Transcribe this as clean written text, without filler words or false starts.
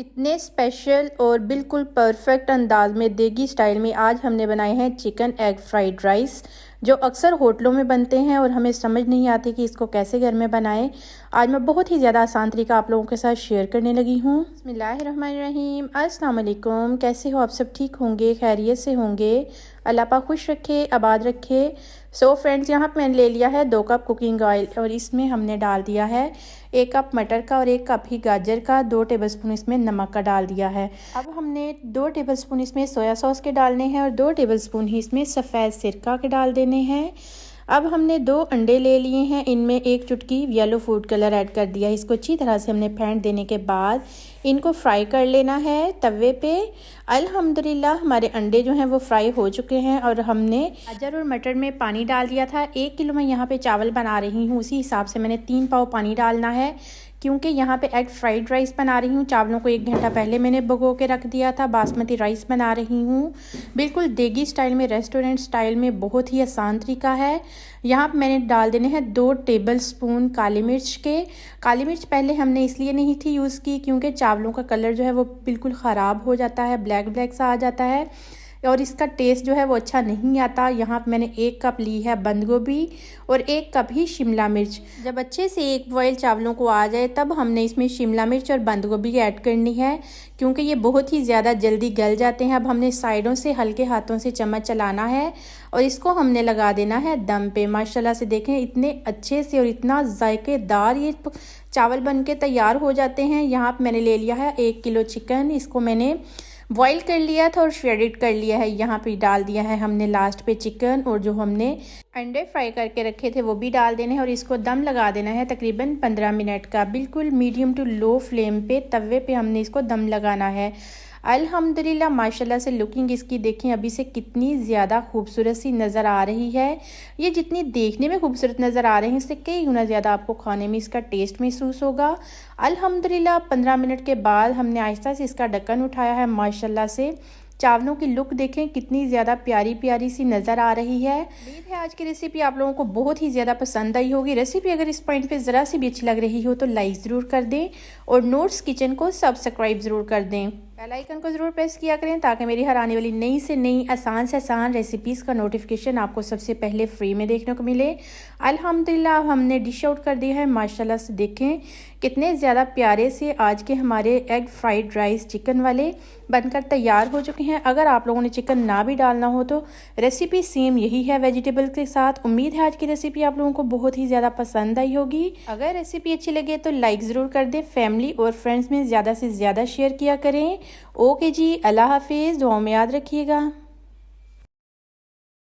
इतने स्पेशल और बिल्कुल परफेक्ट अंदाज में देगी स्टाइल में आज हमने बनाए हैं चिकन एग फ्राइड राइस, जो अक्सर होटलों में बनते हैं और हमें समझ नहीं आती कि इसको कैसे घर में बनाएं। आज मैं बहुत ही ज़्यादा आसान तरीका आप लोगों के साथ शेयर करने लगी हूँ। बिस्मिल्लाहिर्रहमानिर्रहीम। अस्सलाम वालेकुम। कैसे हो आप सब? ठीक होंगे, खैरियत से होंगे। अल्लाह पाक खुश रखे, आबाद रखे। सो फ्रेंड्स, यहाँ पे मैंने ले लिया है 2 कप कुकिंग ऑयल और इसमें हमने डाल दिया है 1 कप मटर का और 1 कप ही गाजर का, 2 टेबलस्पून इसमें नमक का डाल दिया है। अब हमने 2 टेबलस्पून इसमें सोया सॉस के डालने हैं और 2 टेबलस्पून ही इसमें सफ़ेद सिरका के डाल देने हैं। अब हमने 2 अंडे ले लिए हैं, इनमें 1 चुटकी येलो फूड कलर ऐड कर दिया है। इसको अच्छी तरह से हमने फेंट देने के बाद इनको फ्राई कर लेना है तवे पे। अल्हम्दुलिल्लाह हमारे अंडे जो हैं वो फ्राई हो चुके हैं और हमने गाजर और मटर में पानी डाल दिया था। 1 किलो मैं यहाँ पे चावल बना रही हूँ, उसी हिसाब से मैंने 3 पाव पानी डालना है, क्योंकि यहाँ पे एग फ्राइड राइस बना रही हूँ। चावलों को 1 घंटा पहले मैंने भिगो के रख दिया था। बासमती राइस बना रही हूँ, बिल्कुल देगी स्टाइल में, रेस्टोरेंट स्टाइल में, बहुत ही आसान तरीका है। यहाँ पे मैंने डाल देने हैं 2 टेबलस्पून काली मिर्च के। काली मिर्च पहले हमने इसलिए नहीं थी यूज़ की क्योंकि चावलों का कलर जो है वो बिल्कुल ख़राब हो जाता है, ब्लैक ब्लैक सा आ जाता है और इसका टेस्ट जो है वो अच्छा नहीं आता। यहाँ पे मैंने 1 कप ली है बंद गोभी और 1 कप ही शिमला मिर्च। जब अच्छे से 1 बॉयल चावलों को आ जाए तब हमने इसमें शिमला मिर्च और बंद गोभी ऐड करनी है, क्योंकि ये बहुत ही ज़्यादा जल्दी गल जाते हैं। अब हमने साइडों से हल्के हाथों से चम्मच चलाना है और इसको हमने लगा देना है दम पे। माशाल्लाह से देखें इतने अच्छे से और इतना जायकेदार ये चावल बन के तैयार हो जाते हैं। यहाँ पे मैंने ले लिया है 1 किलो चिकन, इसको मैंने बॉईल कर लिया था और श्रेडिड कर लिया है। यहाँ पे डाल दिया है हमने लास्ट पे चिकन और जो हमने अंडे फ्राई करके रखे थे वो भी डाल देने हैं और इसको दम लगा देना है तकरीबन 15 मिनट का। बिल्कुल मीडियम टू लो फ्लेम पे तवे पे हमने इसको दम लगाना है। अल्हम्दुलिल्लाह माशाल्लाह से लुकिंग इसकी देखें अभी से कितनी ज़्यादा खूबसूरत सी नज़र आ रही है। ये जितनी देखने में खूबसूरत नज़र आ रही है इससे कई गुना ज़्यादा आपको खाने में इसका टेस्ट महसूस होगा। अल्हम्दुलिल्लाह 15 मिनट के बाद हमने आहिस्ता से इसका ढक्कन उठाया है। माशाल्लाह से चावलों की लुक देखें कितनी ज़्यादा प्यारी प्यारी सी नज़र आ रही है। उम्मीद है आज की रेसिपी आप लोगों को बहुत ही ज़्यादा पसंद आई होगी। रेसिपी अगर इस पॉइंट पे ज़रा सी भी अच्छी लग रही हो तो लाइक ज़रूर कर दें और नोट्स किचन को सब्सक्राइब ज़रूर कर दें। बेल आइकन को ज़रूर प्रेस किया करें ताकि मेरी हर आने वाली नई से नई आसान से आसान रेसिपीज़ का नोटिफिकेशन आपको सबसे पहले फ्री में देखने को मिले। अल्हम्दुलिल्लाह हमने डिश आउट कर दिया है। माशाल्लाह से देखें कितने ज़्यादा प्यारे से आज के हमारे एग फ्राइड राइस चिकन वाले बनकर तैयार हो चुके हैं। अगर आप लोगों ने चिकन ना भी डालना हो तो रेसिपी सेम यही है वेजिटेबल के साथ। उम्मीद है आज की रेसिपी आप लोगों को बहुत ही ज़्यादा पसंद आई होगी। अगर रेसिपी अच्छी लगे तो लाइक ज़रूर कर दें, फैमिली और फ्रेंड्स में ज़्यादा से ज़्यादा शेयर किया करें। ओके जी, अल्लाह हाफिज़, दुआ में याद रखिएगा।